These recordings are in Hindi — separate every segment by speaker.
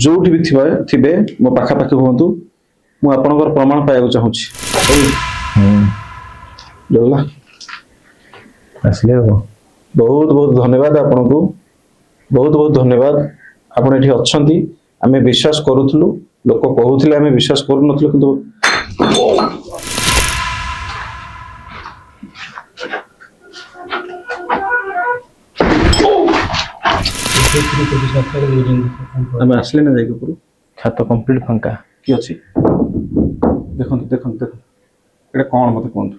Speaker 1: जोठी भी थिबे मो पाखापाखि हुअतु मु आपणकर प्रमाण पाइବାକୁ चाहूछि जला
Speaker 2: असले हो
Speaker 1: बहुत बहुत धन्यवाद आपन को बहुत बहुत धन्यवाद आपण एठी अछंती आमे विश्वास करूथलु लोक कहउथिले आमे विश्वास करू नथलु किंतु आमे असले ना जाइके पुरु
Speaker 2: छात कंप्लीट फंका
Speaker 1: की अछि देखंतु देखंतु देखंतु एटा कोन मते कोन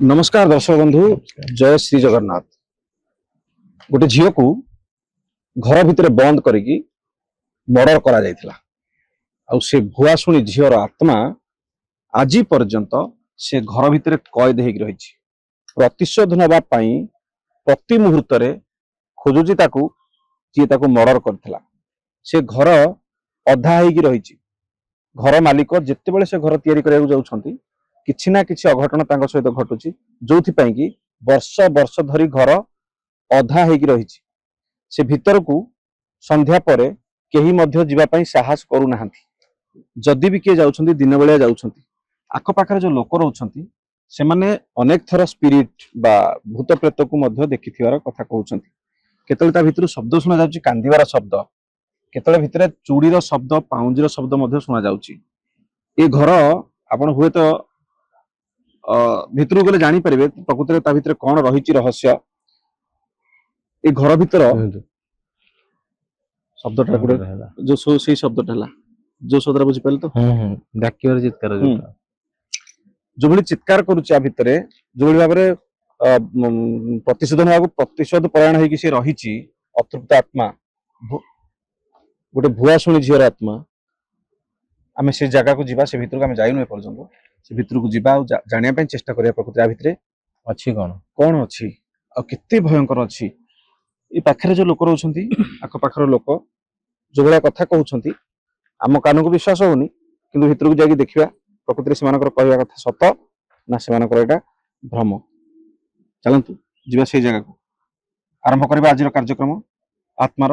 Speaker 1: नमस्कार दर्शक बंधु जय श्री जगन्नाथ गोटे झील को घर भितर बंद करिकी मर्डर करा जायतिला आ से भुआ शुणी झीर आत्मा आज पर्यंत से घर भितर कैद होगी रही प्रतिशोध नवा प्रति मुहूर्त खोजुची जी मर्डर करथिला से घर अधा होगी रही घर मालिक जितेबाला से घर तैयारी करने जाउछंती किछि ना किछि अघटन तांको सहित घटुची जोथि पई कि वर्ष वर्ष धरी घर अधा हेगी रहिछि से भीतर को संध्या परे केही मध्य जीवा पई साहस करू नाहंती जदि भी के जाउछंती दिन बेला जाउछंती आख पाखरे जो लोक रहउछंती से माने अनेक थर स्पिरिट बा भूत प्रेत को मध्य देखिथिवार कथा कहउछंती केतले ता भीतर शब्द सुना जाउची कांदीवार शब्द केतले भीतर चूड़ीर शब्द पाउंजीर शब्द मध्य सुना जाउची ए घर आपण हुए तो भितर गले जानी पारे प्रकृति ता भितर कौन रही रहस्य ए घर भितर शब्दटा गुडे जो से शब्दटा हला जो शब्दरा बुझी पाले तो
Speaker 2: डाकियर चित्कार
Speaker 1: जो भली चित्कार करूची आ भितरे जो भली भाबरे प्रतिशोध होगा प्रतिशोध परायण होई कि से रहिची अतृप्त आत्मा गोटे भुआ शुणी झीर आत्मा आमे से जगह को जीवा से भितर को आमे जाइनु पर्यंत से भितर को जीवा जानिया पे चेष्टा करिया प्रकृति भितर
Speaker 2: अच्छी
Speaker 1: कौन अच्छी आ केते भयंकर अच्छी ए पाखरे जो लोक रहउछंती आख पाखर लोक जो भला कथा कहउछंती आम कान को विश्वास होनी किंतु भितर को जाई देखिबा प्रकृति से मानकर कहवा कथा सत ना से मानकर एटा भ्रम चलंतु जीवा से जगह को आरंभ करबा आज कार्यक्रम आत्मार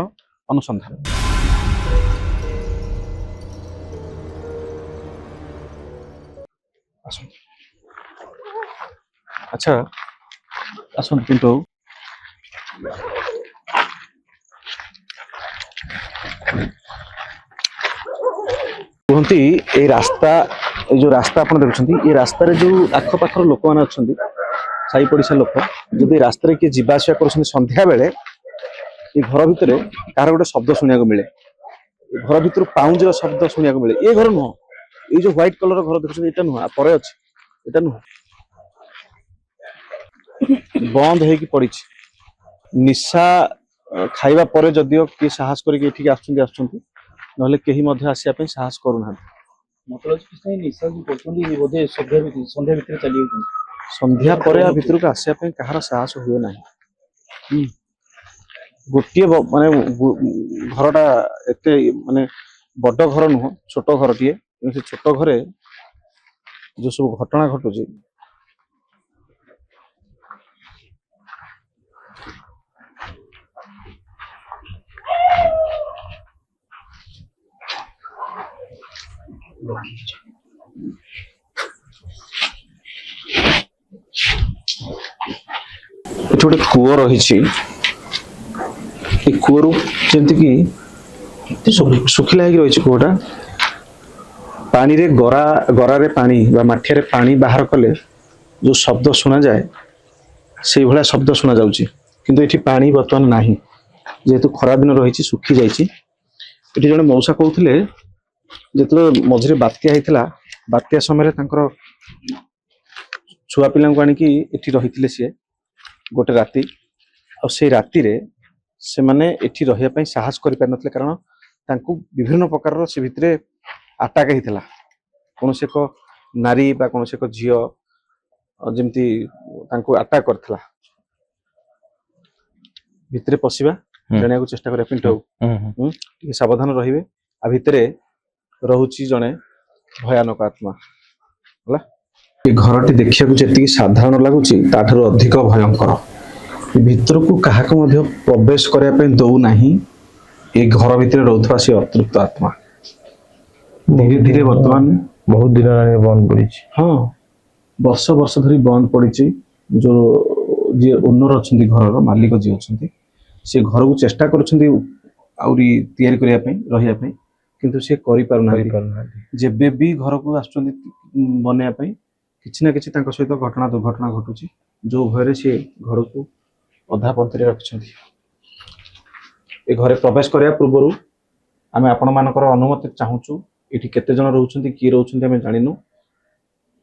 Speaker 1: अनुसंधान अच्छा आसन किंतु कहती ए रास्ता जो रास्ता आप देखुं ये रास्तार जो आखपाखर लोक मैंने अच्छा साई पड़िशा लोक जब रास्तार किए जावास कर संध्या बेले ये घर भितर कार गोटे शब्द शुणा मिले घर भर पाउंजर शब्द शुणा मिले ये घर नुह ये जो व्हाइट कलर घर देखुं ये नुह पर अच्छे ये नुह बंद होगी पड़ी निशा खाइबा परे जदियो कि साहस करके आसुँच नहले केही मध्य आसिया पे साहस करूना
Speaker 3: मतलब किसी निशा जो करछंदी बोधे संध्या भितर चली जाउछन
Speaker 1: संध्या परे आ भितर को आसिया पे कहार साहस हुए नाही गोटिए माने घरटा एते माने बड़ घर नुह छोट घर टीए से छोट घरे जो सब घटना घटुची गोटे कूओ रही कूअरु जमती कि सुखिला रही कूटा पानी रे गरा गरारे पानी बा माठिया पानी बाहर कले जो शब्द सुना जाए से भाया शब्द सुना जाउची किंतु एठी पानी बर्तमान नाही जेहेतु खरा दिन रही सुखी जाइए जड़े मौसा कहते जो मझे बात्या होता बात्या समय छुआ पिला आनिकी एठी रहिथिले सी गोटे राति आ से राति रे से माने एठी रहिया पई साहस करि पार नथले कारण तांकू विभिन्न प्रकार से भितरे अटैक हितला कौन से को नारी बा कौन से को झियो जेमती तांकू अटैक करथला भितरे पसिबा जणिया को चेष्टा करिया पिंटो टिके सावधान रहिबे आ भितरे रहुची जणे भयानक आत्मा होला ए घरटी देखिया को जेतिकी साधारण लागुची ताठारो अधिक भयंकर ए भितर को काहा को मध्य प्रवेश करिया पे दउ नाही ए घर भितरे रहउथवा से अतृप्त आत्मा धीरे धीरे वर्तमान
Speaker 2: बहुत दिन हेलानी बंद पड़ी
Speaker 1: हाँ वर्ष वर्ष धरी बंद पड़ी जो जी ओनर अच्छा घर मालिक जी अच्छा से घर को चेष्टा करुँच आउरी तैयारी करिया पे रहिया पे किंतु से करि पारुना जेबे भी घर को आसुचंदी बनया पे किछि ना किछि तांको सहित घटना दुर्घटना घटुची जो भୟରେ से घर को अधा पंतरे रखिछंती ए घरे प्रवेश करिया पूर्वरु आमे आपण मानकर अनुमति चाहूचु एठी केते जन रहउछंती की रहउछंती आमे जानिनु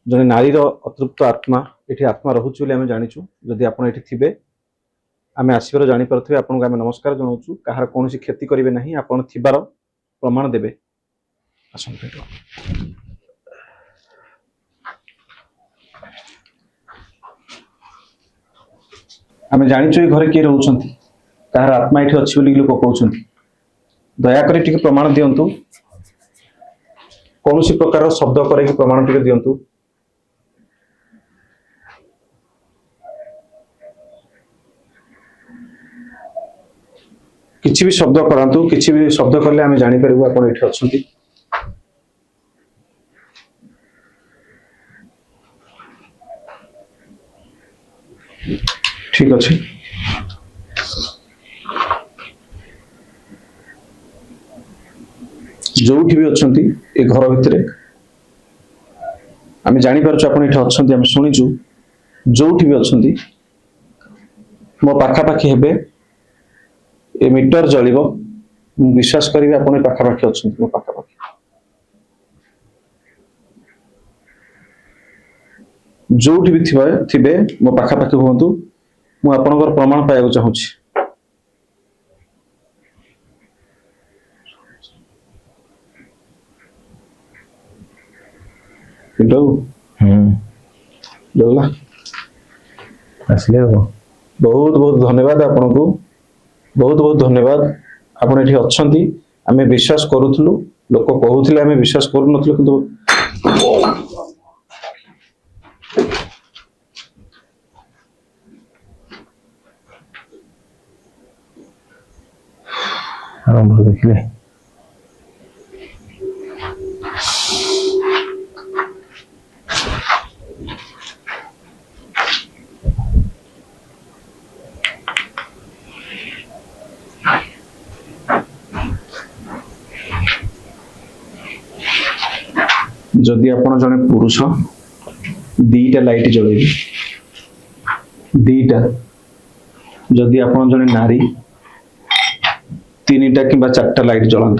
Speaker 1: जने नारीर अतृप्त आत्मा एठी आत्मा रहउछु बोली आमे जानिछु जदि आपण एठी थिबे आमे आसीबर जानि परथिबे आपण को आमे नमस्कार जनाउछु कहार कोनोसी क्षति करिवे नाही आपण थिबार प्रमाण देबे आसन भेटो आमे जानिछु ए घरे के रहउछंती कहार आत्मा एठी अछि बोली लोक कहउछंती दया करी टिके प्रमाण दियंतु कोनोसी प्रकार शब्द करे कि प्रमाण टिके दियंतु किछि भी शब्द करंतु किछि भी शब्द करले आमे जानि परबो आपण एठी अछंती ठीक अछि जोठी भी अछंती ए घर भितरे आमे जानि परछु आपण एठी अछंती आमे सुनिछु जोठी भी अछंती मो पाखा पाखी हेबे ए मीटर जलिबो विश्वास करिवे आपण पाखा पाखी अछंती मो पाखा पाखी जोठी भी थिबे मो पाखा पाखी होंतु मु आपनकर प्रमाण पाइବାକୁ चाहूची किंतु जल्ला
Speaker 2: आसले हो
Speaker 1: बहुत बहुत धन्यवाद आपनको बहुत बहुत धन्यवाद आपण एठी अछंती आमे विश्वास करूथलु लोक कहउथिले आमे विश्वास करू नथलु किंतु
Speaker 2: आरंभ देखिले
Speaker 1: जदि आपण जने पुरुष दीटा लाइट जळेबी दीटा जदि आपण जने नारी तीनटा किंबा चारटा लाइट जळांत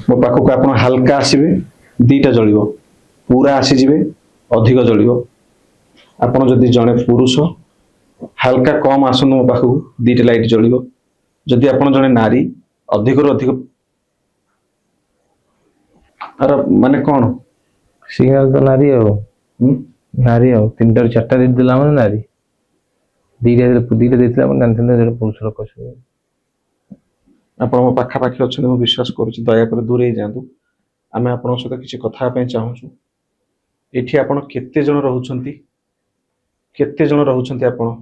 Speaker 1: मो पाखो को आपण हल्का आसीबे दीटा जळिबो पूरा आसी जिवे अधिक जळिबो आपण जदि जने पुरुष हल्का कम आसन मो पाखो दीटा लाइट जळिबो जदि आपण जने नारी अधिक रु अधिक अरे माने कौन
Speaker 2: सिग्नल तो नारी हो तीनटा चारटा दे दिला माने नारी दीटा देतिला माने जानते जे पुरुष लोक छै
Speaker 1: आपण मो पाखा पाखी अछि मो विश्वास करूछि दया कर दूर ही जांतु आमे आपण सहित किछि कथा पे चाहूछु एठी आपण केते जण रहउछंती आपण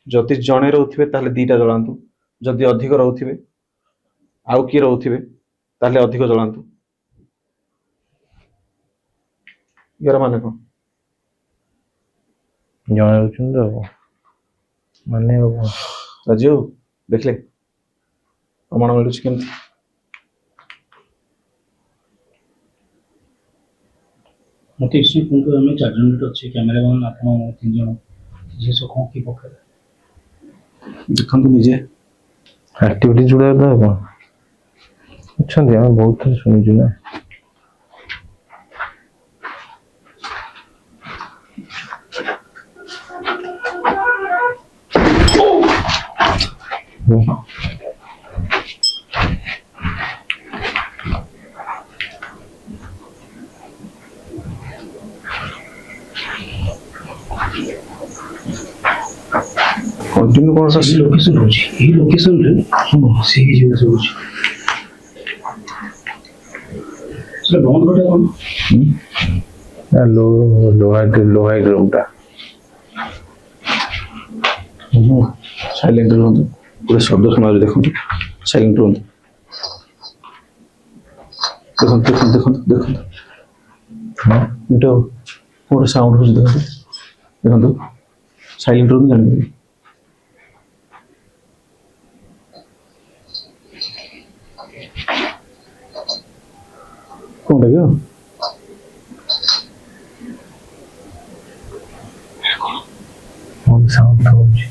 Speaker 1: जति जणे रहउथिबे ताले दीटा जळांतु जदि अधिक रहउथिबे आउ की रहउथिबे ताले अधिक जळांतु यार माने को
Speaker 2: जणे रहउछन तो माने हो
Speaker 1: राजू देखले प्रमाण मिलुछि केमति
Speaker 3: मते इसी पुंतो हमें 4 जन अछि कैमरामैन आपण 3 जन जे सो कोन की पकड़
Speaker 1: देखंतु निजे
Speaker 2: एक्टिविटी जुड़ा था कौन अच्छा हम बहुत सुनी ना
Speaker 1: କଣ୍ଟିନ୍ୟୁ କ'ଣ
Speaker 3: ସେଇ ଲୋକେସନ ରହୁଛି ଏଇ ଲୋକେସନରେ ସେଇ ଜିନିଷ ରହୁଛି ସେଟା ବନ୍ଦ କରିଟା କ'ଣ
Speaker 2: ଲୋହା ରୁମଟା
Speaker 1: ସାଇଲେଣ୍ଟ ରୁହନ୍ତୁ ଗୋଟେ ଶବ୍ଦ ଶୁଣାଯାଉଛି ଦେଖନ୍ତୁ ସାଇଲେଣ୍ଟ ରୁହନ୍ତୁ ଦେଖନ୍ତୁ ଦେଖନ୍ତୁ ଦେଖନ୍ତୁ ଦେଖନ୍ତୁ ଏଇଟା ଗୋଟେ ସାଉଣ୍ଡ ହେଉଛି ଦେଖନ୍ତୁ ଦେଖନ୍ତୁ ସାଇଲେଣ୍ଟ ରୁହନ୍ତୁ ଜାଣିପାରିବେ କ'ଣ ଲାଗିବ
Speaker 2: ସାଉଣ୍ଡ ହଉଛି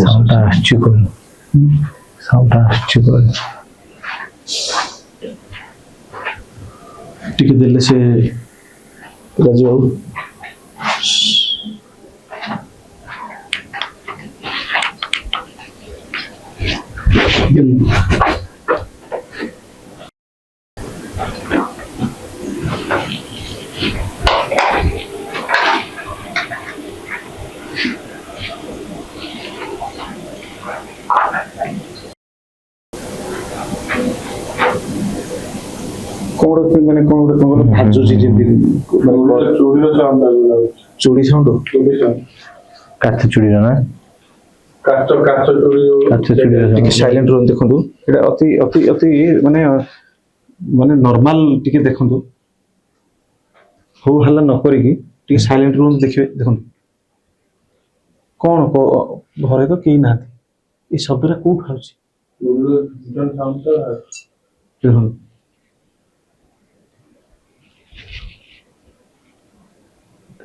Speaker 2: ସାଉଣ୍ଡ ଆସୁଛି କହିଲ ସାଉଣ୍ଡ ଆସୁଛି କହିଲ
Speaker 1: ଟିକେ ଦେଲେ ସେ ରାଜୁ ବାବୁ ମାନେ କ'ଣ ଗୋଟେ କ'ଣ ଭାଜୁଛି ଯେମିତି ଚୁଡ଼ି ସାଉଣ୍ଡ
Speaker 2: କାଠ ଚୁଡ଼ିର ନା କାଠ ଚୁଡ଼ିର
Speaker 1: ଟିକେ ସାଇଲେଣ୍ଟ ରୁହନ୍ତୁ ଦେଖନ୍ତୁ ଏଇଟା ଅତି ଅତି ଅତି ମାନେ ମାନେ ନର୍ମାଲ ଟିକେ ଦେଖନ୍ତୁ ହଉ ହାଲ୍ଲା ନ କରିକି ଟିକେ ସାଇଲେଣ୍ଟ ରୁହନ୍ତୁ ଦେଖିବେ ଦେଖନ୍ତୁ କ'ଣ ଘରେ ତ କେହି ନାହାନ୍ତି ଏଇ ଶବ୍ଦଟା କୋଉଠୁ ଆସୁଛି ଦେଖନ୍ତୁ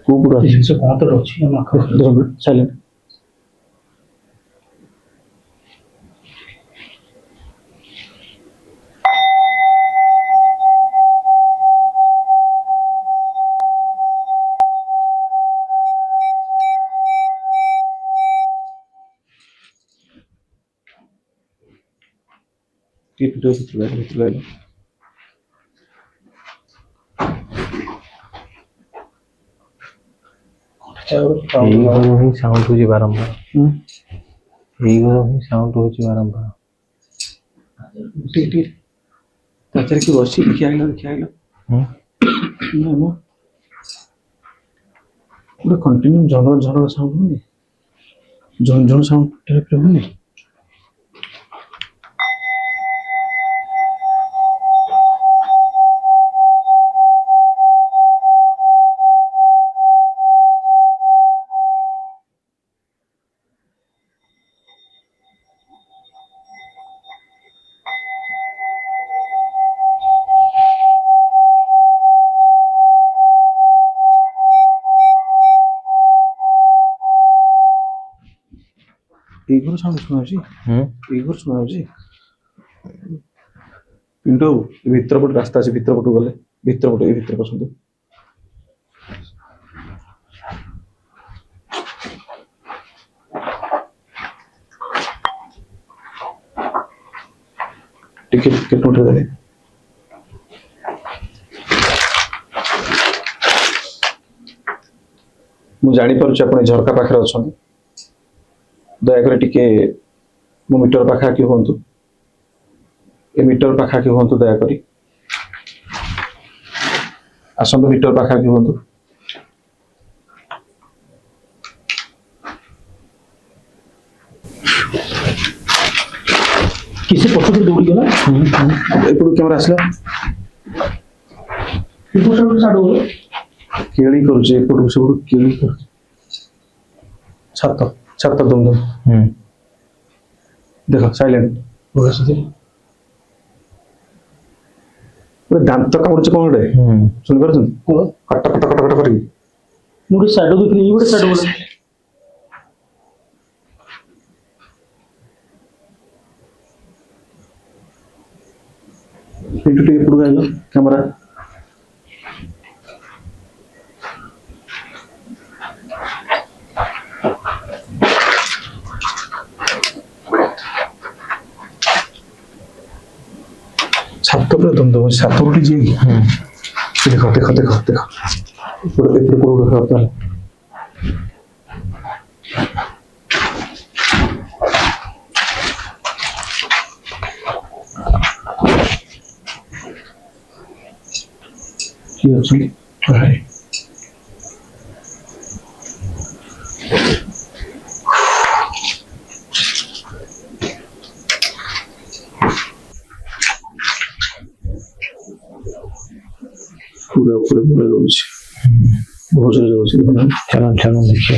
Speaker 1: କୋଉଠୁ ଆସୁଛି
Speaker 3: ଜିନିଷ କ'ଣ ତ ରହୁଛି ଆମ ଆଖପାଖରେ
Speaker 1: ଦେଖନ୍ତୁ ସାଇଲେଣ୍ଟ ଟିକେ ଭିତରୁ ଆଇଲ
Speaker 2: ଏଇ ଘର ହିଁ ସାଉଣ୍ଡ ହଉଛି ବାରମ୍ବାର ଏଇ ଘର ହିଁ ସାଉଣ୍ଡ ହଉଛି ବାରମ୍ବାର
Speaker 1: ଟିକେ ଟିକେ ତାପରେ କି ବସି ଦେଖି ଆଇଲ ନାଇଁ ମ ଗୋଟେ କଣ୍ଟିନ୍ୟୁ ଝଣ ସାଉଣ୍ଡ ହଉନି ଝଣ ସାଉଣ୍ଡ ଟାଇପ୍ର ହଉନି ଏଇ ଘର ସାଉଣ୍ଡ ଶୁଣାଯାଉଛି ଏଇ ଘର ଶୁଣାଯାଉଛି କିନ୍ତୁ ଭିତର ପଟେ ରାସ୍ତା ଅଛି ଭିତର ପଟକୁ ଗଲେ ଭିତର ପଟେ ଏଇ ଭିତରେ ପଶନ୍ତୁ ଟିକେ ନୋଟ ଦେବେ ମୁଁ ଜାଣିପାରୁଛି ଆପଣ ଝରକା ପାଖରେ ଅଛନ୍ତି ଦୟାକରି ଟିକେ ମୋ ମିଟର ପାଖାପାଖି ହୁଅନ୍ତୁ ଏ ମିଟର ପାଖାପାଖି ହୁଅନ୍ତୁ ଦୟାକରି ଆସନ୍ତୁ ମିଟର ପାଖାପାଖି ହୁଅନ୍ତୁ
Speaker 3: किसी पक्ष से दौड़ी गला
Speaker 1: ଏପଟୁ କ୍ୟାମେରା ଆସିଲା କେଳି କରୁଛି ଏପଟକୁ ସେପଟୁ କେଳି କରୁଛି ଛାତ ଛାତ ଦମ ଦେଖ ସାଇଲେଣ୍ଟ ଗୋଟେ ଦାନ୍ତ କାମୁଡୁଛି କ'ଣ ଗୋଟେ ଶୁଣିପାରୁଛନ୍ତି କଟ କଟ କଟ କଟ କରିକି
Speaker 3: ମୁଁ ଗୋଟେ ସାଇଡ ଦେଖିଲି ଏଇ ଗୋଟେ ସାଇଡ ବୋଲେ
Speaker 1: ପିଣ୍ଟୁ ଟିକେ ଏପଟକୁ ଆଇଲ କ୍ୟାମେରା ଛାତ ଉପରେ ଦମ ଛାତ ଉଠି ଯିଏ ଦେଖ ଦେଖ ଦେଖ ଦେଖ ଏପଟେ ଦେଖ କିଏ ଅଛନ୍ତି ଭାଇ पूरा पूरे पूरे जाऊँच बहुत जोर जाऊँच
Speaker 2: चलो चलो देखिए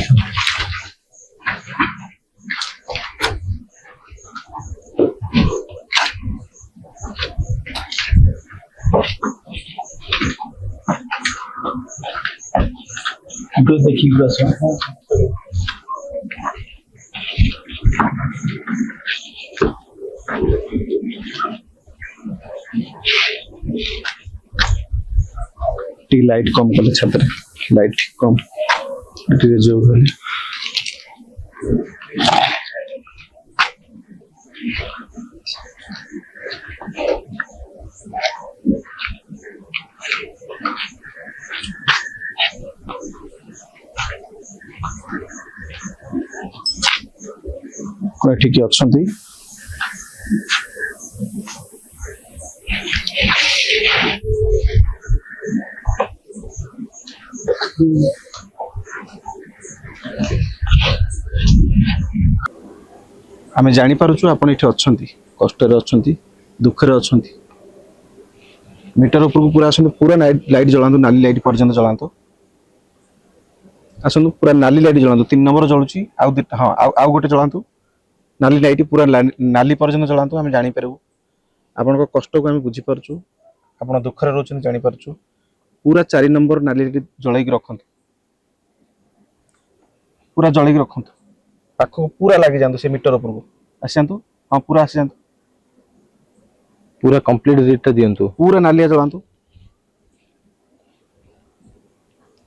Speaker 3: पूरा देखिए पूरा सब
Speaker 1: टी लाइट कम कले छात्र लाइट कम टी जो कले कोई ठीक अछंती आमे जानी पारुछु आपण इथे अछंती कष्ट रे अछंती दुख रे अछंती मीटर ऊपर को पूरा आसंतु पूरा लाइट जलांतु नाली लाइट पर्यंत जलांतु आसंतु पूरा नाली लाइट जलांतु 3 नंबर जळुची हां आउ गोटे जलांतु नाली लाइट पूरा नाली पर्यंत जलांतु आमे जानी परबु आपण को कष्ट को आमे बुझी परछु आपण दुख रे रहउछन जानी परछु पूरा 4 नंबर नाली लाइट जळाई के रखंतु पूरा जळाई के रखंतु पाखो पूरा लागि जांतु से मीटर ऊपर को आसंतु हां पूरा आसी जांतु
Speaker 2: पूरा कंप्लीट रेट दियंतु
Speaker 1: पूरा नालिया जलांतु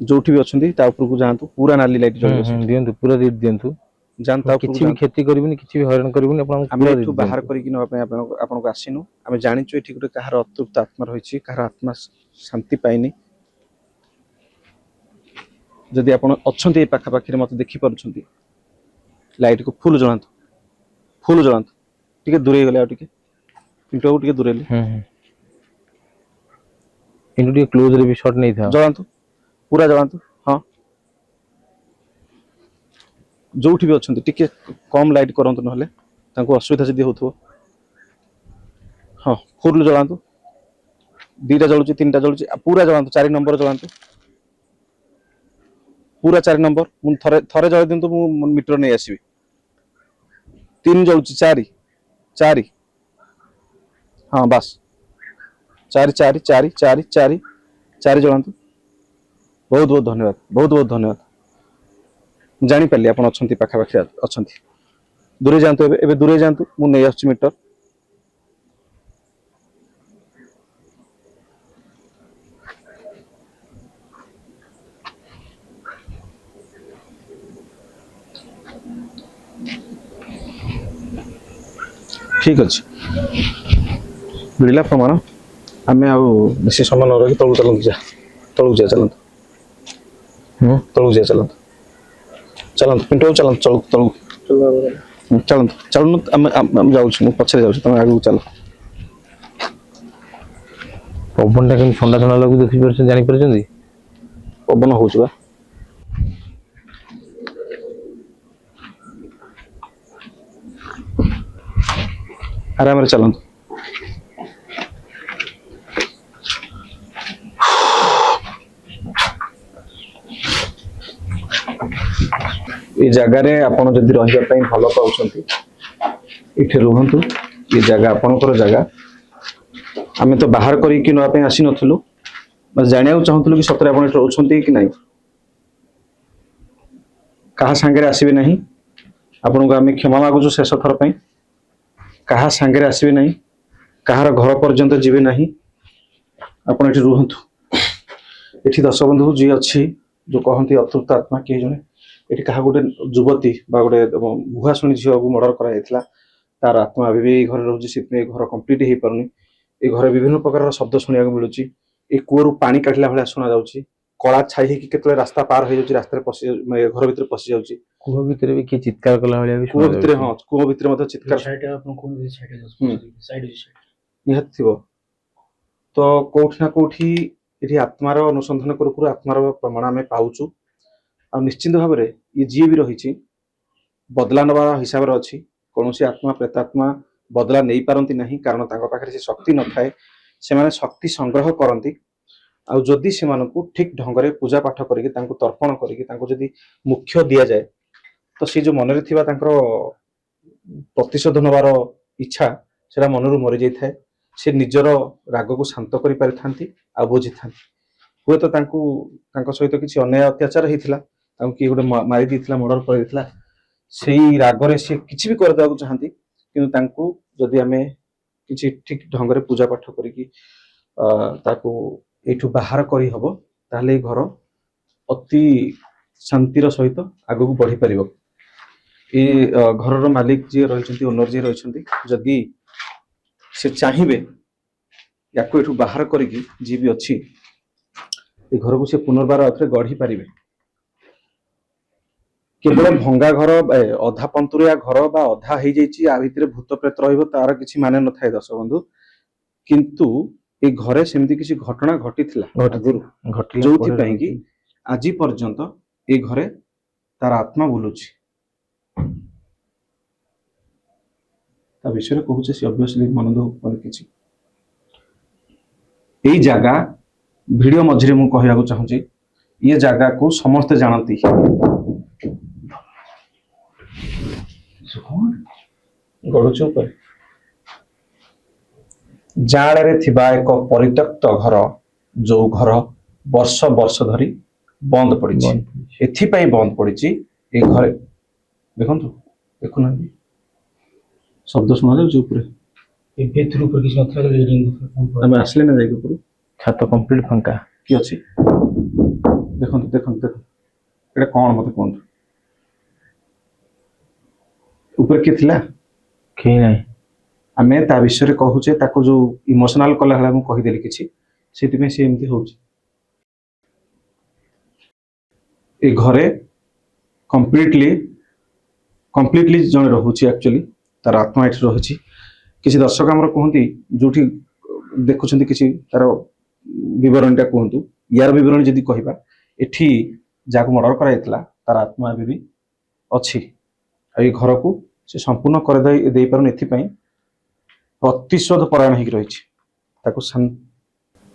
Speaker 1: जोठी भी अछंती ता ऊपर को जांतु पूरा नाली लाइट जळै
Speaker 2: दियंतु पूरा रेट दियंतु
Speaker 1: जानता
Speaker 2: किछि भी खेती करबिनी किछि भी हरण करबिनी आपण
Speaker 1: आमे एठु बाहर करी कि न आपण को आसीनु आमे जानिचु एठी गुटे कहार अतृप्त आत्मा रहिछि कहार आत्मा शांति पाइनी जदि आपण अछंती ए पाखा पाखि रे मते देखि परछंती लाइट को फुल जलांतु टिके दूरे गेले आ टिके पिंटो टिके दूरे ले
Speaker 2: इनु टिके क्लोज रे भी शॉट नहीं था
Speaker 1: जलांतु पूरा जलांतु हां जोठी भी अछंती टिके कम लाइट करंतु नहले तांको असुविधा जदी होथो हां फुल जलांतु दीटा जळुची तीनटा जळुची पूरा जलांतु 4 नंबर जलांतु पूरा 4 नंबर मु थरे थरे जळ दिंतु मु मीटर नै आसीबी 3 जळुची 4 हां बस 4 4 4 4 4 4 जलांतु बहुत बहुत धन्यवाद जानी पाली आपण अछंती पाखा पाखा अछंती दूरे जानतु एबे दूरे जानतु मु नै आछी मीटर ठीक अछि बिड़ला प्रमाण आमे आ बेसी समय न रही तळु जा चलंतु तळु जा चलंतु पिंटो चलंतु चलंतु हम जाउछ मु पछरे जाउछ तमे आगु चल
Speaker 2: पवन टा केन ठंडा ठंडा लागु देखि परछ जानि परछंदी
Speaker 1: पवन होउछ बा आराम रे चलंतु ये जगह रे आपण जदि रहिबा पई भलो पाउछंती इथे रहंतु ये जगह आपनकर जगह आमे तो बाहर करी कि नवा पई आसी नथलु बस जानिया चाहतलु कि सतरे आपण इथे रहउछंती कि नाही कहा संगे रे आसीबे नाही आपण को आमे क्षमा मागुछु शेष थर पई कहा संगे रे आसीबे नाही कहार घर पर्यंत जीवे नाही आपण इथे रहंतु एठी दश बंधु जी अछि जो कहंती अतृप्त आत्मा के जने एठी कहा गोटे युवती बा गोटे भुआ शुणी झियो को मर्डर करा जायतिला तार आत्मा अभी भी घर रहउछि सितमे घर कंप्लीट हे परनी ଏ ଘରେ ବିଭିନ୍ନ ପ୍ରକାରର ଶବ୍ଦ ଶୁଣିବାକୁ ମିଳୁଛି। ଏ କୂଅରୁ ପାଣି କାଢିଲା ଭଳିଆ ଶୁଣା ଯାଉଛି। କଳା ଛାଇ ହେଇକି କେତେବେଳେ ରାସ୍ତା ପାର ହେଇଯାଉଛି, ରାସ୍ତାରେ ପଶି ଘର ଭିତରେ ପଶି ଯାଉଛି।
Speaker 2: କୂଅ ଭିତରେ ବି କିଏ ଚିତ୍କାର କଲା ଭଳିଆ ବି
Speaker 1: କୂଅ ଭିତରେ
Speaker 2: ଶୁଣାଯାଉଛି।
Speaker 1: ହଁ କୂଅ ଭିତରେ ମଧ୍ୟ ଚିତ୍କାର
Speaker 3: ସାଇଡ ଆପଣ କୋଉ ସାଇଡ
Speaker 1: ହୁଁ।
Speaker 3: ସାଇଡ
Speaker 1: ନିହାତି ଥିବ। ତ କୋଉଠି ନା କୋଉଠି ଏଠି ଆତ୍ମାର ଅନୁସନ୍ଧାନ କରୁ କରୁ ଆତ୍ମାର ପ୍ରମାଣ ଆମେ ପାଉଛୁ। ଆଉ ନିଶ୍ଚିନ୍ତ ଭାବରେ ଇଏ ଯିଏ ବି ରହିଛି ବଦଲା ନେବା ହିସାବରେ ଅଛି। କୌଣସି ଆତ୍ମା ପ୍ରେତାତ୍ମା ବଦଲା ନେଇ ପାରନ୍ତି ନାହିଁ, କାରଣ ତାଙ୍କ ପାଖରେ ସେ ଶକ୍ତି ନଥାଏ। ସେମାନେ ଶକ୍ତି ସଂଗ୍ରହ କରନ୍ତି। ଆଉ ଯଦି ସେମାନଙ୍କୁ ଠିକ ଢଙ୍ଗରେ ପୂଜା ପାଠ କରିକି ତାଙ୍କୁ ତର୍ପଣ କରିକି ତାଙ୍କୁ ଯଦି ମୁଖ୍ୟ ଦିଆଯାଏ, ତ ସେ ଯୋଉ ମନରେ ଥିବା ତାଙ୍କର ପ୍ରତିଶୋଧ ନେବାର ଇଚ୍ଛା ସେଟା ମନରୁ ମରିଯାଇଥାଏ। ସେ ନିଜର ରାଗକୁ ଶାନ୍ତ କରିପାରିଥାନ୍ତି ଆଉ ବୁଝିଥାନ୍ତି। ହୁଏତ ତାଙ୍କୁ ତାଙ୍କ ସହିତ କିଛି ଅନ୍ୟାୟ ଅତ୍ୟାଚାର ହେଇଥିଲା, ତାଙ୍କୁ କିଏ ଗୋଟେ ମାରି ଦେଇଥିଲା, ମର୍ଡର କରିଦେଇଥିଲା। ସେଇ ରାଗରେ ସେ କିଛି ବି କରିଦେବାକୁ ଚାହାନ୍ତି, କିନ୍ତୁ ତାଙ୍କୁ ଯଦି ଆମେ କିଛି ଠିକ ଢଙ୍ଗରେ ପୂଜା ପାଠ କରିକି ତାକୁ ଏଇଠୁ ବାହାର କରିହବ, ତାହେଲେ ଏଇ ଘର ଅତି ଶାନ୍ତିର ସହିତ ଆଗକୁ ବଢିପାରିବ। ଏ ଘରର ମାଲିକ ଯିଏ ରହିଛନ୍ତି, ଓନର ଯିଏ ରହିଛନ୍ତି, ଯଦି ସେ ଚାହିଁବେ ୟାକୁ ଏଠୁ ବାହାର କରିକି ଯିଏ ବି ଅଛି ଏ ଘରକୁ ସେ ପୁନର୍ବାର ଆଉଥରେ ଗଢି ପାରିବେ। କେବଳ ଭଙ୍ଗା ଘର, ଅଧା ପନ୍ତୁରିଆ ଘର ବା ଅଧା ହେଇଯାଇଛି, ଆ ଭିତରେ ଭୂତ ପ୍ରେତ ରହିବ, ତାର କିଛି ମାନେ ନଥାଏ ଦର୍ଶକ ବନ୍ଧୁ। କିନ୍ତୁ ଏ ଘରେ ସେମିତି କିଛି ଘଟଣା ଘଟିଥିଲା ଆଗରୁ,
Speaker 2: ଘଟିଲା
Speaker 1: ଯୋଉଥିପାଇଁ କି ଆଜି ପର୍ଯ୍ୟନ୍ତ ଏ ଘରେ ତାର ଆତ୍ମା ବୁଲୁଛି। ତା ବିଷୟରେ କହୁଛେ ସେ ଅବଭିୟସଲି ମନ ଦୁଃଖ ପରେ କିଛି। ଏଇ ଜାଗା ଭିଡିଓ ମଝିରେ ମୁଁ କହିବାକୁ ଚାହୁଁଛି, ଏ ଜାଗାକୁ ସମସ୍ତେ ଜାଣନ୍ତି। ଗଡୁଛି ଉପରେ ଜାଳରେ ଥିବା ଏକ ପରିତ୍ୟକ୍ତ ଘର, ଯୋଉ ଘର ବର୍ଷ ବର୍ଷ ଧରି ବନ୍ଦ ପଡିଛି। ଏଥିପାଇଁ ବନ୍ଦ ପଡିଛି, ଏ ଘରେ ଦେଖନ୍ତୁ, ଦେଖୁନାହାନ୍ତି ଶବ୍ଦ ଶୁଣାଯାଉଛି ଉପରେ।
Speaker 3: ଏବେ ଥ୍ରୁ ଉପରେ କିଛି ନଥିଲା, ରିଡିଂ
Speaker 1: ଆମେ ଆସିଲେ ନା ଯାଇକି ଉପରୁ,
Speaker 2: ଛାତ କମ୍ପ୍ଲିଟ ଫାଙ୍କା।
Speaker 1: କି ଅଛି ଦେଖନ୍ତୁ ଦେଖନ୍ତୁ ଦେଖନ୍ତୁ, ଏଇଟା କଣ ମତେ କୁହନ୍ତୁ। ଉପରେ କିଏ ଥିଲା?
Speaker 2: କେହି ନାହିଁ।
Speaker 1: ଆମେ ତା ବିଷୟରେ କହୁଛେ, ତାକୁ ଯୋଉ ଇମୋସନାଲ କଲା ଭଳିଆ ମୁଁ କହିଦେଲି କିଛି, ସେଥିପାଇଁ ସେ ଏମିତି ହଉଛି। ଏ ଘରେ କମ୍ପ୍ଲିଟଲି ଜଣେ ରହୁଛି, ଆକ୍ଚୁଆଲି ତାର ଆତ୍ମା ଏଠି ରହୁଛି। କିଛି ଦର୍ଶକ ଆମର କୁହନ୍ତି, ଯୋଉଠି ଦେଖୁଛନ୍ତି କିଛି ତାର ବିବରଣୀଟା କୁହନ୍ତୁ। ୟାର ବିବରଣୀ ଯଦି କହିବା, ଏଠି ଯାହାକୁ ମର୍ଡର କରାଯାଇଥିଲା ତାର ଆତ୍ମା ଏବେ ବି ଅଛି। ଆଉ ଏଇ ଘରକୁ ସେ ସମ୍ପୂର୍ଣ୍ଣ ଦେଇପାରୁନି, ଏଥିପାଇଁ ପ୍ରତିଶୋଧ ପରାୟଣ ହେଇକି ରହିଛି। ତାକୁ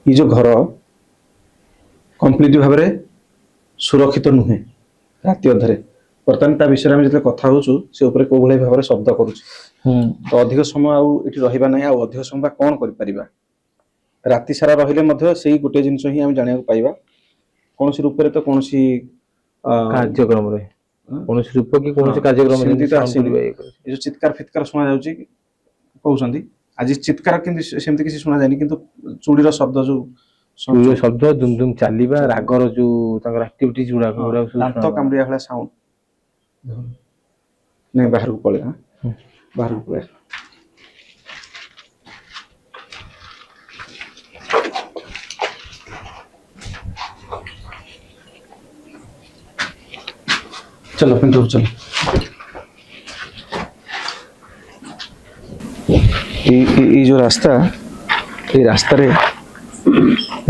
Speaker 1: ଏଇ ଯୋଉ ଘର କମ୍ପ୍ଲିଟ ଭାବରେ ସୁରକ୍ଷିତ ନୁହେଁ ରାତି ଅଧରେ। ବର୍ତ୍ତମାନ ତା ବିଷୟରେ ଆମେ ଯେତେବେଳେ କଥା ହଉଛୁ, ସେ ଉପରେ କୋଉ ଭଳି ଭାବରେ ଶବ୍ଦ କରୁଛି। ତ ଅଧିକ ସମୟ ଆଉ ଏଠି ରହିବା ନାହିଁ। ଆଉ ଅଧିକ ସମୟ କଣ କରିପାରିବା? ରାତି ସାରା ରହିଲେ ମଧ୍ୟ ସେଇ ଗୋଟେ ଜିନିଷ ହିଁ ଆମେ ଜାଣିବାକୁ ପାଇବା, କୌଣସି ରୂପରେ ତ କୌଣସି
Speaker 2: କାର୍ଯ୍ୟକ୍ରମରେ କୌଣସି ରୂପ କି କୌଣସି କାର୍ଯ୍ୟକ୍ରମରେ
Speaker 1: ସେମିତି ତ ଆସିନି।
Speaker 2: ଏ
Speaker 1: ଯୋଉ ଚିତ୍କାର ଫିତ୍କାର ଶୁଣା ଯାଉଛି କହୁଛନ୍ତି, ଆଜି ଚିତ୍କାର କିନ୍ତୁ ସେମିତି କିଛି ଶୁଣା ଯାଇନି, କିନ୍ତୁ ଚୁଡ଼ିର ଶବ୍ଦ ଯୋଉ
Speaker 2: ଶବ୍ଦ, ଦୁମ ଦୁମ ଚାଲିବା, ରାଗର ଯୋଉ ତାଙ୍କର ଆକ୍ଟିଭିଟିଜ ଗୁଡାକ
Speaker 1: ଦାନ୍ତ କାମୁଡିଆ ଭଳିଆ ସାଉଣ୍ଡ। ନାଇଁ ବାହାରକୁ ପଳେଇବା, ବାହାରକୁ ପଳେଇବା। चलो पिंटू चलो। ये जो रास्ता, ये रास्ता रे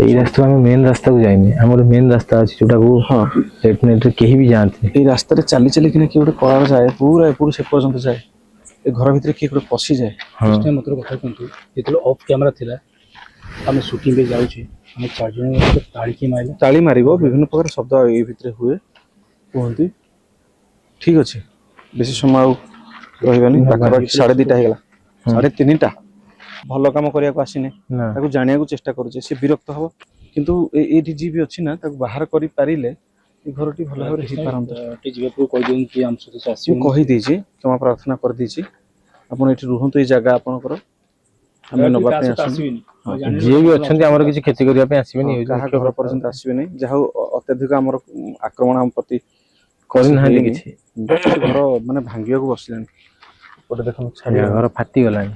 Speaker 2: এই রাস্তা আমি মেন রাস্তাକୁ ଯାଇନି, ଆମର মেন ରାସ୍ତା ଅଛି ଯୋଉଟାକୁ ଡେଫିନେଟଲି କେହି ବି ଯାଆନ୍ତି।
Speaker 1: এই ରାସ୍ତାରେ ଚାଲି ଚାଲି କିନା କିଏ ଗୋଟେ କଳାର ଯାଏ, ପୁରା ଏପଟୁ ସେ ପର୍ଯ୍ୟନ୍ତ ଯାଏ। ଏ ଘର ଭିତରେ କିଏ ଗୋଟେ ପଶିଯାଏ।
Speaker 3: ମତେ କଥା କୁହନ୍ତୁ, ଯେତେବେଳେ ଅଫ୍ କ୍ୟାମେରା ଥିଲା, ଆମେ ସୁଟିଂରେ ଯାଉଛେ, ଆମେ ଚାରିଜଣ ତାଳିକି ମାରିଲା,
Speaker 1: ତାଳି ମାରିବ, ବିଭିନ୍ନ ପ୍ରକାର ଶବ୍ଦ ଏଇ ଭିତରେ ହୁଏ କୁହନ୍ତି। ଠିକ ଅଛି, ବେଶୀ ସମୟ ଆଉ ରହିବାନି, ପାଖାପାଖି 2:30 ହେଇଗଲା, 3:30। ଭଲ କାମ କରିବାକୁ ଆସିନେ, ତାକୁ ଜାଣିବାକୁ ଚେଷ୍ଟା କରୁଛେ, ସେ ବିରକ୍ତ ହବ। କିନ୍ତୁ ଏଇଠି ଯିଏ ବି ଅଛି ନା, ତାକୁ ବାହାର କରିପାରିଲେ ଏ ଘରଟି ଭଲ ଭାବରେ ହେଇପାରନ୍ତା। ମୁଁ କହିଦେଇଛି, କ୍ଷମା ପ୍ରାର୍ଥନା କରିଦେଇଛି, ଆପଣ ଏଠି ରୁହନ୍ତୁ, ଏଇ ଜାଗା ଆପଣଙ୍କର, ଆମେ ନବା ପାଇଁ ଆସିବୁ।
Speaker 2: ଯିଏ ବି ଅଛନ୍ତି ଆମର କିଛି କ୍ଷତି କରିବା ପାଇଁ ଆସିବେନି,
Speaker 1: କାହା ଘର ପର୍ଯ୍ୟନ୍ତ ଆସିବେ ନାହିଁ। ଯାହା ହଉ ଅତ୍ୟଧିକ ଆମର ଆକ୍ରମଣ ଆମ ପ୍ରତି
Speaker 2: କରିନାହାନ୍ତି କିଛି।
Speaker 1: ଘର ମାନେ ଭାଙ୍ଗିବାକୁ ବସିଲାଣି। ଗୋଟେ ଦେଖନ୍ତୁ
Speaker 2: ଘର ଫାଟିଗଲାଣି।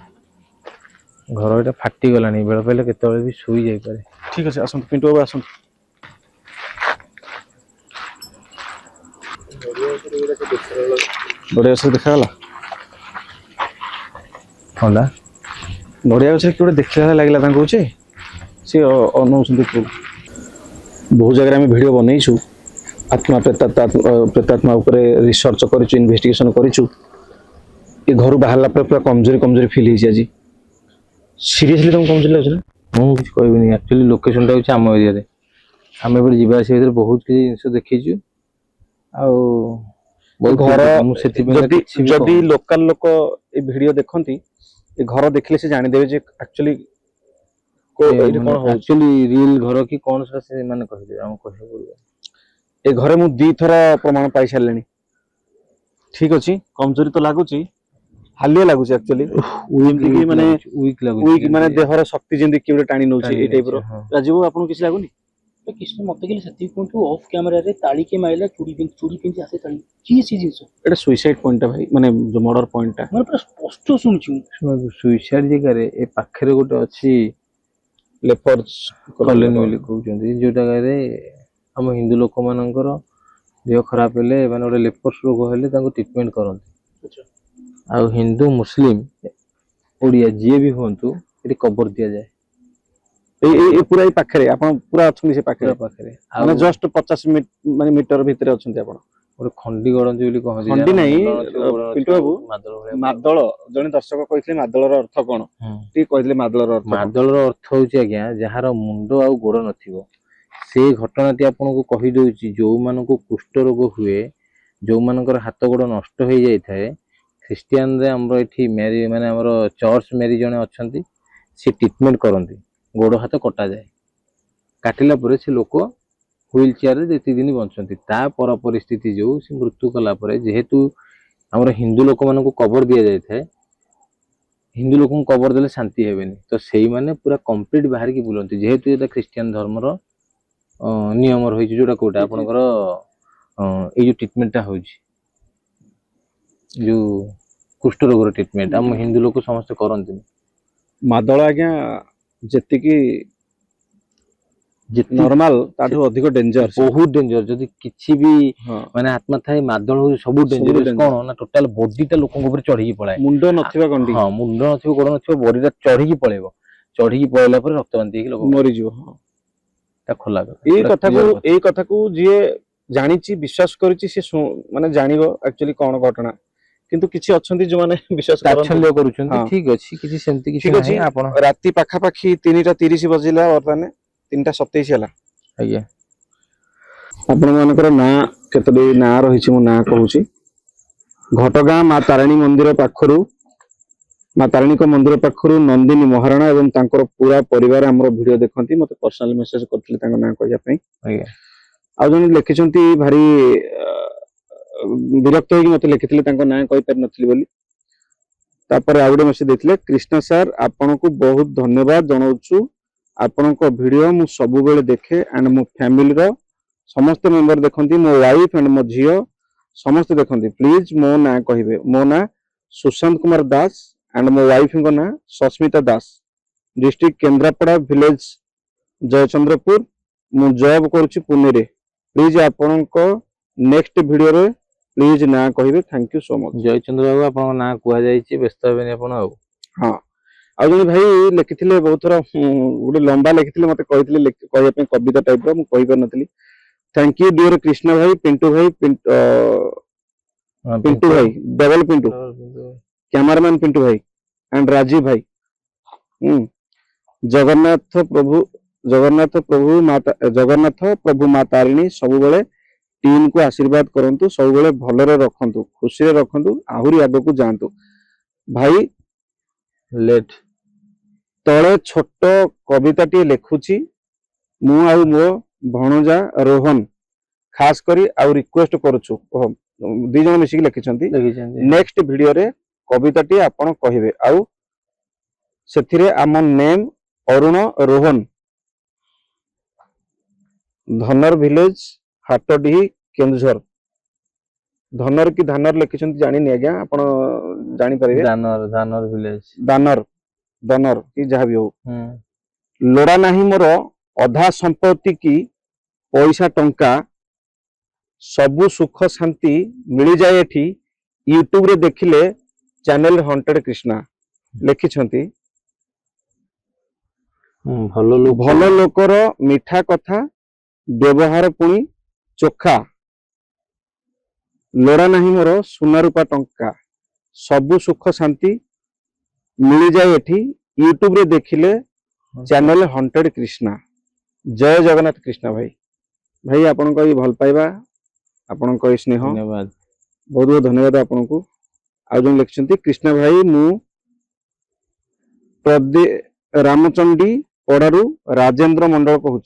Speaker 2: ଘର ଏଟା ଫାଟିଗଲାଣି, ବେଳ ପଇଲେ କେତେବେଳେ ବି ଶୋଇ ଯାଇପାରେ।
Speaker 1: ଠିକ ଅଛି ଆସନ୍ତୁ ପିଣ୍ଟୁ ବାବୁ ଆସନ୍ତୁ। ନଡ଼ିଆ ଗଛ ଦେଖାଗଲା।
Speaker 2: ଥଣ୍ଡା
Speaker 1: ନଡ଼ିଆ ଗଛରେ କିଏ ଗୋଟେ ଦେଖିଲା ଭଳିଆ ଲାଗିଲା ତାଙ୍କୁ କହୁଛି ସିଏ ଅନଉଛନ୍ତି ଉପରକୁ। ବହୁ ଜାଗାରେ ଆମେ ଭିଡ଼ିଓ ବନେଇଛୁ ଆତ୍ମା ପ୍ରେତାତ୍ମା ଉପରେ ରିସର୍ଚ୍ଚ କରିଛୁ, ଇନଭେଷ୍ଟିଗେସନ କରିଛୁ। ଏ ଘରୁ ବାହାରିଲା ପରେ ପୁରା କମଜୋରି ଫିଲ୍ ହେଇଛି ଆଜି। ସିରିୟସଲି ତମକୁ କମଜୋରି ଲାଗୁଛି ନା?
Speaker 2: ମୁଁ କିଛି କହିବିନି, ଆକ୍ଚୁଆଲି ଲୋକେସନଟା ହଉଛି ଆମ ଏରିଆରେ। ଆମେ ଏପଟେ ଯିବା ଆସିବା ଭିତରେ ବହୁତ କିଛି ଜିନିଷ ଦେଖିଛୁ। ଆଉ
Speaker 1: ଘର
Speaker 2: ମୁଁ ସେଥିପାଇଁ
Speaker 1: ଯଦି ଲୋକାଲ ଲୋକ ଏ ଭିଡିଓ ଦେଖନ୍ତି, ଏ ଘର ଦେଖିଲେ ସେ ଜାଣିଦେବେ ଯେ ଆକ୍ଚୁଆଲି ଏଇଠି କଣ ହଉଛି।
Speaker 2: ଆକ୍ଚୁଆଲି ରିଏଲ ଘର କି କଣ ସେଟା ସେମାନେ କହିଦେବେ, ଆମକୁ କହିବାକୁ ପଡିବ।
Speaker 1: ଏ ଘରେ ମୁଁ 2 ଥର ପ୍ରମାଣ ପାଇ ସାରିଲିଣି। ଠିକ ଅଛି, କମଜୋରି ତ ଲାଗୁଛି, ହାଲିଆ ଲାଗୁଛି ଆକ୍ଚୁଆଲି, ଯେମିତିକି ମାନେ ୱିକ୍ ମାନେ ଦେହର ଶକ୍ତି ଯେମିତି କିଏ ଗୋଟେ ଟାଣି ନଉଛି ଏଇ ଟାଇପର। ରାଜୀବ ଆପଣଙ୍କୁ କିଛି ଲାଗୁନି?
Speaker 3: କିଛି ମତେ କହିଲେ ସେତିକି କୁହନ୍ତୁ, ଅଫ୍ କ୍ୟାମେରାରେ ତାଳି କିଏ ମାଇଲା, ଚୁଡ଼ି ପିନ୍ଧି ହାତେ ତାଳି କିଏ ସେ ଜିନିଷ?
Speaker 1: ଏଟା ସୁଇସାଇଡ ପଏଣ୍ଟଟା ଭାଇ, ମାନେ ଯୋଉ ମର୍ଡର ପଏଣ୍ଟଟା
Speaker 3: ମାନେ ପୁରା ସ୍ପଷ୍ଟ ଶୁଣିଛୁ।
Speaker 2: ଶୁଣନ୍ତୁ, ସୁଇସାଇଡ ଜାଗାରେ ଏ ପାଖରେ ଗୋଟେ ଅଛି
Speaker 1: ଲେପର୍ସ
Speaker 2: କଲୋନୀ ବୋଲି କହୁଛନ୍ତି, ଯୋଉ ଜାଗାରେ ଆମ ହିନ୍ଦୁ ଲୋକମାନଙ୍କର ଦେହ ଖରାପ ହେଲେ, ମାନେ ଗୋଟେ ଲେପର୍ସ ରୋଗ ହେଲେ ତାଙ୍କୁ ଟ୍ରିଟମେଣ୍ଟ କରନ୍ତି। ଆଉ ହିନ୍ଦୁ ମୁସଲିମ ଓଡ଼ିଆ ଯିଏ ବି ହୁଅନ୍ତୁ, ଏଠି କବର ଦିଆଯାଏ।
Speaker 1: ଏଇ ପୁରା ଏଇ ପାଖରେ ଆପଣ ପୁରା ଅଛନ୍ତି, ସେ ପାଖରେ
Speaker 2: ପାଖରେ
Speaker 1: ମାନେ ଜଷ୍ଟ 50 ମାନେ ମିଟର ଭିତରେ ଅଛନ୍ତି ଆପଣ।
Speaker 2: ଗୋଟେ ଖଣ୍ଡି ଗଡନ୍ତି ବୋଲି କହନ୍ତି।
Speaker 1: ଖଣ୍ଡି ନାହିଁ ପିଣ୍ଟୁ ବାବୁ, ମାଦଳ। ଜଣେ ଦର୍ଶକ କହିଥିଲେ ମାଦଳର ଅର୍ଥ କଣ, ଟିକେ କହିଥିଲେ ମାଦଳର ଅର୍ଥ।
Speaker 2: ମାଦଳର ଅର୍ଥ ହଉଛି ଆଜ୍ଞା, ଯାହାର ମୁଣ୍ଡ ଆଉ ଗୋଡ ନଥିବ। ସେ ଘଟଣାଟି ଆପଣଙ୍କୁ କହିଦଉଛି, ଯୋଉମାନଙ୍କୁ କୁଷ୍ଠ ରୋଗ ହୁଏ, ଯୋଉମାନଙ୍କର ହାତ ଗୋଡ ନଷ୍ଟ ହେଇଯାଇଥାଏ, ଖ୍ରୀଷ୍ଟିଆନରେ ଆମର ଏଠି ମ୍ୟାରୀ ମାନେ ଆମର ଚର୍ଚ୍ଚ ମ୍ୟାରୀ ଜଣେ ଅଛନ୍ତି, ସେ ଟ୍ରିଟମେଣ୍ଟ କରନ୍ତି। ଗୋଡ ହାତ କଟାଯାଏ, କାଟିଲା ପରେ ସେ ଲୋକ ହୁଇଲ ଚେୟାରରେ ଯେତିକି ଦିନ ବଞ୍ଚନ୍ତି। ତା ପର ପରିସ୍ଥିତି ଯୋଉ ସେ ମୃତ୍ୟୁ କଲା ପରେ, ଯେହେତୁ ଆମର ହିନ୍ଦୁ ଲୋକମାନଙ୍କୁ କବର ଦିଆଯାଇଥାଏ, ହିନ୍ଦୁ ଲୋକଙ୍କୁ କବର ଦେଲେ ଶାନ୍ତି ହେବେନି, ତ ସେଇମାନେ ପୁରା କମ୍ପ୍ଲିଟ ବାହାରିକି ବୁଲନ୍ତି। ଯେହେତୁ ଏଇଟା ଖ୍ରୀଷ୍ଟିଆନ ଧର୍ମର ନିୟମ ରହିଛି, ଯୋଉଟା କୋଉଟା ଆପଣଙ୍କର ଏଇ ଯୋଉ ଟ୍ରିଟମେଣ୍ଟଟା ହଉଛି, ଯୋଉ କୁଷ୍ଠ ରୋଗର ଟ୍ରିଟମେଣ୍ଟ, ଆମ ହିନ୍ଦୁ ଲୋକ ସମସ୍ତେ କରନ୍ତିନି।
Speaker 1: ମାଦଳ ଆଜ୍ଞା ଯେତିକି ନର୍ମାଲ ତାଠୁ ଅଧିକ ଡେଞ୍ଜର,
Speaker 2: ବହୁତ ଡେଞ୍ଜର। ଯଦି କିଛି ବି ମାନେ ଆତ୍ମା ଥାଏ, ମାଦଳ ହଉଛି ସବୁ ଡେଞ୍ଜରିୟସ୍। କଣ ନା ଟୋଟାଲ ବଡିଟା ଲୋକଙ୍କ ଉପରେ ଚଢିକି ପଳାଏ।
Speaker 1: ମୁଣ୍ଡ ନଥିବା ଗଣ୍ଡି,
Speaker 2: ହଁ, ମୁଣ୍ଡ ନଥିବ, ଗୋଡ ନଥିବ, ବଡିଟା ଚଢିକି ପଳେଇବ। ଚଢିକି ପଳେଇଲା ପରେ ରକ୍ତ ବାନ୍ତି ହେଇକି ଲୋକ
Speaker 1: ମରିଯିବ।
Speaker 2: ଖୋଲା
Speaker 1: ଏଇ କଥାକୁ ଯିଏ ଜାଣିଛି, ବିଶ୍ୱାସ କରିଛି, ସେ ମାନେ ଜାଣିବ ଆକ୍ଚୁଆଲି କଣ ଘଟଣା। କିନ୍ତୁ କିଛି ଅଛନ୍ତି ଯୋଉମାନେ ବିଶ୍ୱାସ
Speaker 2: କରୁଛନ୍ତି। ଠିକ ଅଛି, କିଛି ସେମିତି କିଛି ନାହିଁ। ଆପଣ
Speaker 1: ରାତି ପାଖାପାଖି 3:30 ବଜିଲା, ବର୍ତ୍ତମାନ 3:27 ହେଲା।
Speaker 2: ଆଜ୍ଞା,
Speaker 1: ଆପଣ ମାନଙ୍କର ନାଁ କେତୋଟି ନାଁ ରହିଛି, ମୁଁ ନାଁ କହୁଛି। ଘଟଗାଁ ମା ତାରିଣୀ ମନ୍ଦିର ପାଖରୁ, ମା ତାରିଣୀଙ୍କ ମନ୍ଦିର ପାଖରୁ ନନ୍ଦିନୀ ମହାରଣା ଏବଂ ତାଙ୍କର ପୁରା ପରିବାର ଆମର ଭିଡିଓ ଦେଖନ୍ତି, ମତେ ପର୍ସନାଲ ମେସେଜ କରିଥିଲେ ତାଙ୍କ ନାଁ କହିବା ପାଇଁ। ଆଉ ଜଣେ ଲେଖିଛନ୍ତି, ଭାରି ବିରକ୍ତ ହେଇକି ମତେ ଲେଖିଥିଲେ, ତାଙ୍କ ନାଁ କହିପାରିନଥିଲି ବୋଲି। ତାପରେ ଆଉ ଗୋଟେ ମେସେଜ ଦେଇଥିଲେ, କ୍ରିଷ୍ଣା ସାର୍ ଆପଣଙ୍କୁ ବହୁତ ଧନ୍ୟବାଦ ଜଣାଉଛୁ, ଆପଣଙ୍କ ଭିଡିଓ ମୁଁ ସବୁବେଳେ ଦେଖେ ଆଣ୍ଡ ମୋ ଫ୍ୟାମିଲିର ସମସ୍ତେ ମେମ୍ବର ଦେଖନ୍ତି, ମୋ ୱାଇଫ ଆଣ୍ଡ ମୋ ଝିଅ ସମସ୍ତେ ଦେଖନ୍ତି। ପ୍ଲିଜ ମୋ ନାଁ କହିବେ। ମୋ ନାଁ ସୁଶାନ୍ତ କୁମାର ଦାସ ଆଣ୍ଡ ମୋ ୱାଇଫଙ୍କ ନାଁ ସସ୍ମିତା ଦାସ, ଡିଷ୍ଟ୍ରିକ୍ଟ କେନ୍ଦ୍ରାପଡ଼ା, ଭିଲେଜ ଜୟଚନ୍ଦ୍ରପୁର। ମୁଁ ଜବ୍ କରୁଛି ପୁନେରେ। ପ୍ଲିଜ ଆପଣଙ୍କ ନେକ୍ସଟ ଭିଡିଓରେ ପ୍ଲିଜ ନାଁ କହିବେ। Thank you so much.
Speaker 2: Jayachandra Babu, ଆପଣଙ୍କ ନାଁ କୁହାଯାଇଛି, ବ୍ୟସ୍ତ ହେବେନି ଆପଣ। ଆଉ
Speaker 1: ହଁ, ଆଉ ଜଣେ ଭାଇ ଲେଖିଥିଲେ ବହୁତ ଥର, ଗୋଟେ ଲମ୍ବା ଲେଖିଥିଲେ, ମତେ କହିଥିଲେ କହିବା ପାଇଁ କବିତା ଟାଇପର, ମୁଁ କହିପାରିନଥିଲି। ଥ୍ୟାଙ୍କ ୟୁ ଡିୟର କୃଷ୍ଣ ଭାଇ, ପିଣ୍ଟୁ ଭାଇ, ପିଣ୍ଟୁ ଭାଇ, ଡବଲ ପିଣ୍ଟୁ, କ୍ୟାମେରାମ୍ୟାନ ପିଣ୍ଟୁ ଭାଇ ଆଣ୍ଡ ରାଜୀବ ଭାଇ। ଜଗନ୍ନାଥ ପ୍ରଭୁ ମା ତାରିଣୀ ସବୁବେଳେ ଟିମକୁ ଆଶୀର୍ବାଦ କରନ୍ତୁ, ସବୁବେଳେ ଭଲରେ ରଖନ୍ତୁ, ଖୁସିରେ ରଖନ୍ତୁ, ଆହୁରି ଆଗକୁ ଯାଆନ୍ତୁ। ଭାଇ
Speaker 2: ଲେଟ୍
Speaker 1: ତଳେ ଛୋଟ କବିତାଟିଏ ଲେଖୁଛି, ମୁଁ ଆଉ ମୋ ଭଣଜା ରୋହନ ଖାସ କରି ଆଉ ରିକ୍ୱେଷ୍ଟ କରୁଛୁ। 2 ଜଣ ମିଶିକି ଲେଖିଛନ୍ତି। ନେକ୍ସଟ ଭିଡିଓରେ କବିତାଟି ଆପଣ କହିବେ, ଆଉ ସେଥିରେ ଆମ ନେମ୍ ଅରୁଣ ରୋହନ, ଧନର ଭିଲେଜ, ହାଟଡିହି, କେନ୍ଦୁଝର। ଧନର କି ଧାନର ଲେଖିଛନ୍ତି ଜାଣିନି ଆଜ୍ଞା, ଆପଣ ଜାଣିପାରିବେ।
Speaker 2: ଦାନର ଭିଲେଜ,
Speaker 1: ଦାନର डनर कि जहाँ भी हो
Speaker 2: हम्म
Speaker 1: लोड़ा नहीं मोर अधा संपत्ति की पैसा टंका सबु सुख शांति मिल जाए एठी यूट्यूब रे देखिले चैनल हंटेड कृष्णा लिखिछंती
Speaker 2: ଭଲ ଲୋକ
Speaker 1: ଭଲ ଲୋକର ମିଠା କଥା ବ୍ୟବହାର ପୁଣି ଚୋଖା ଲୋଡ଼ା ନାହିଁ ମୋର ସୁନା ରୂପା ଟଙ୍କା ସବୁ ସୁଖ ଶାନ୍ତି ମିଳିଯାଏ ଏଠି ୟୁଟ୍ୟୁବ ରେ ଦେଖିଲେ ଚ୍ୟାନେଲ ହଣ୍ଟେଡ कृष्णा जय जगन्नाथ कृष्णा भाई भाई आपनको ये भल पाइबा आपनको ये स्नेह
Speaker 2: ଧନ୍ୟବାଦ
Speaker 1: बहुत बहुत धन्यवाद आपको आज जो लिखिं कृष्णा भाई मु प्रदे रामचंडी पड़ारू राजेंद्र मंडल कहूँ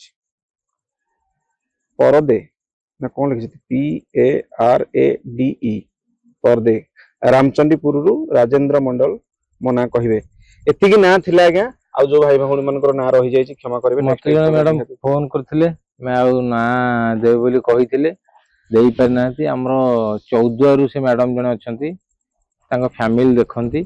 Speaker 1: परदे ना कौन लिखि PARADE परदे रामचंडीपुर राजेंद्र मंडल मो ना कहे एतिकी ना थिला आज्ञा आ जो भाई भौणी मानकर ना रही जाई क्षमा करेंगे
Speaker 2: मते जने मैडम फोन करथिले मैं आउ ना देव बोली कहिथिले देई पार नांती हमरो 14 रु से मैडम जने अछंती तांको फैमिली देखंती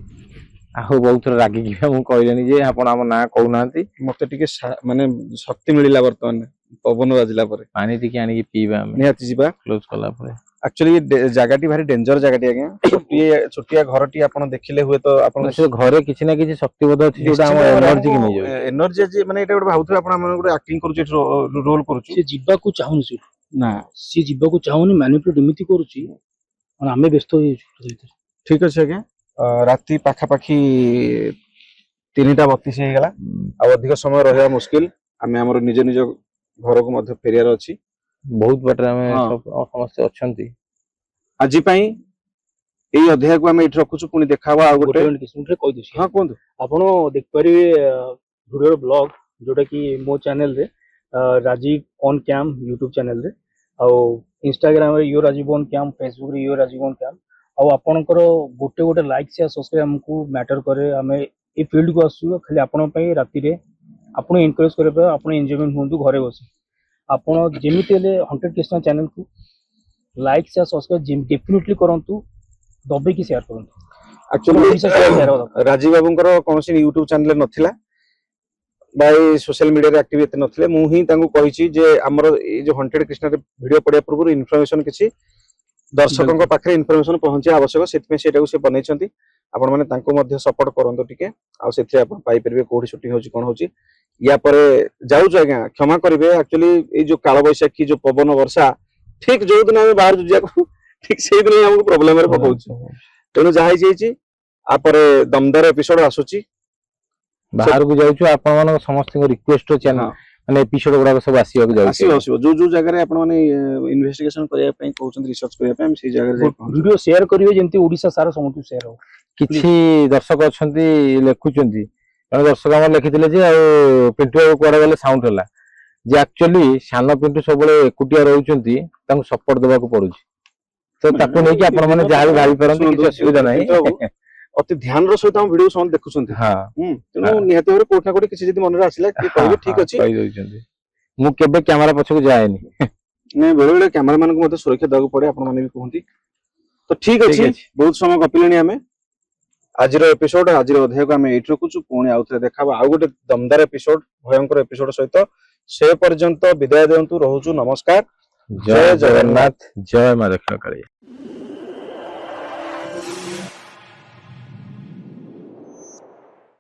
Speaker 2: आउ बहुत थोड़ा रागी कि मु कहलेनी जे आपण हम ना कहू नांती
Speaker 1: मते टिके माने शक्ति मिलिला वर्तमान पवन बाजिला परे
Speaker 2: पानी टिके आनी पीबा हम
Speaker 1: निहाती जीवा
Speaker 2: क्लोज कला परे
Speaker 1: एक्चुअली जगाटी भारी डेंजर जगाटी आज्ञा छोटिया घरटी आपण देखिले हुए तो आपण
Speaker 2: से घरे किछि ना किछि शक्तिबोध अछि जोटा हम एनर्जी कि नै जाय
Speaker 1: एनर्जी जे माने एटा गोटे भाउथु आपण हमन गोटे एक्टिंग करूची रोल करूची
Speaker 3: से जीवाकू चाहुनी से
Speaker 1: ना
Speaker 3: सी जीवाकू चाहुनी मैनिपुलेट एमिति करूची और आमे व्यस्त हो जाइछी
Speaker 1: ठीक अछि आज्ञा राति पाखा पाखी 3:32 हे गेला आ अधिक समय रहया मुश्किल आमे हमर निज निज घर को मध्य फेरियार अछि
Speaker 2: बहुत बटरा में
Speaker 1: हाँ।
Speaker 2: सब समस्त अछंती
Speaker 1: आज पई एई अध्याय को आमे इठ रखुछु पुनी देखावा आ
Speaker 3: गोटे
Speaker 1: गोटे
Speaker 3: किस्म रे कहि दिछि
Speaker 1: हां कोन
Speaker 3: आपण देख परिबे वीडियो ब्लॉग जोटा कि मो चैनल रे Rajiv on cam YouTube channel रे आ इंस्टाग्राम रे यो राजीव ऑन कैम फेसबुक रे यो राजीव ऑन कैम आ आपणकर गोटे गोटे लाइक से सब्सक्राइब हमको मैटर करे हमें ए फील्ड को आसु खाली आपण पई राति रे आपण एनकरेज करे पे आपण एन्जॉयमेंट होंतु घरे बसी आपण जेमिति ले हंटेड कृष्णा चैनल को लाइक से सब्सक्राइब डेफिनेटली करंतु दबे की शेयर करंतु
Speaker 1: एक्चुअली राजीव बाबूंकर कोनसी यूट्यूब चैनल नथिला बाय सोशल मीडिया रे एक्टिव एते नथिले मु ही तांको कहिछि जे हमर ए जो हंटेड कृष्णा रे वीडियो पडिया पूर्व इन्फॉर्मेशन किछि दर्शकों पाखे इनफॉरमेशन पहुंचे आवश्यक से सेटा को से बनैछंती आपण माने तांको मध्ये सपोर्ट करंतो टिके आ सेथि आपण पाई परबे कोठी शूटिंग होची कोन होची या परे जाउछ आज्ञा क्षमा करिवे एक्चुअली ए जो काल बैसाखी जो पवन वर्षा ठीक जो दिन हम बाहर जुजिया को ठीक सेहि दिन हमको प्रॉब्लम रे पकाउछ तेनु जाहि जेछि आ परे दमदार एपिसोड आसुची
Speaker 2: बाहर को जाउछु आपण मानक समस्त रिक्वेस्ट चैनल माने एपिसोड गुडा सब आसीबा को जाउछु
Speaker 1: आसीबो जो जो जगह रे आपण माने इन्वेस्टिगेशन करिया पई कहउछन रिसर्च करिया पई हम सेहि जगह रे
Speaker 3: वीडियो शेयर करिवे जेंति ओडिसा सारा समस्त शेयर हो
Speaker 2: किछि दर्शक अछंती लेखुचंती जने दर्शक हम लिखिथिले जे आ पिंटू बाबू कोडा गले साउंड हला जे एक्चुअली शान पिंटू सबले एकुटिया रहउचंती तांको सपोर्ट देबा को पड़ुची तो ताको नै कि आपण माने जहा भी भाई परंतु किछि असुविधा नै
Speaker 1: अति ध्यान रो सहित हम वीडियो सम देखुछंती
Speaker 2: हां
Speaker 1: तेनु निहते होरे कोठा कोठी किछि जदी मन रे आसिला कि कहबे ठीक अछि
Speaker 2: कहि दोचंती मु केबे कैमरा पछको जाएनी
Speaker 1: नै बेले बेले कैमरामैन को मते सुरक्षा दागु पड़े आपण माने भी कहंती तो ठीक अछि बहुत समय गपिलेनी हमें आज रो एपिसोड आज रो अध्याय को हमें एट रखुछु पुणी आउथरे देखाबा आ गोटे दमदार एपिसोड भयंकर एपिसोड सहित से पर्यंत विदाय देंतु रहउछु नमस्कार
Speaker 2: जय जगन्नाथ जय मां दक्षिण काली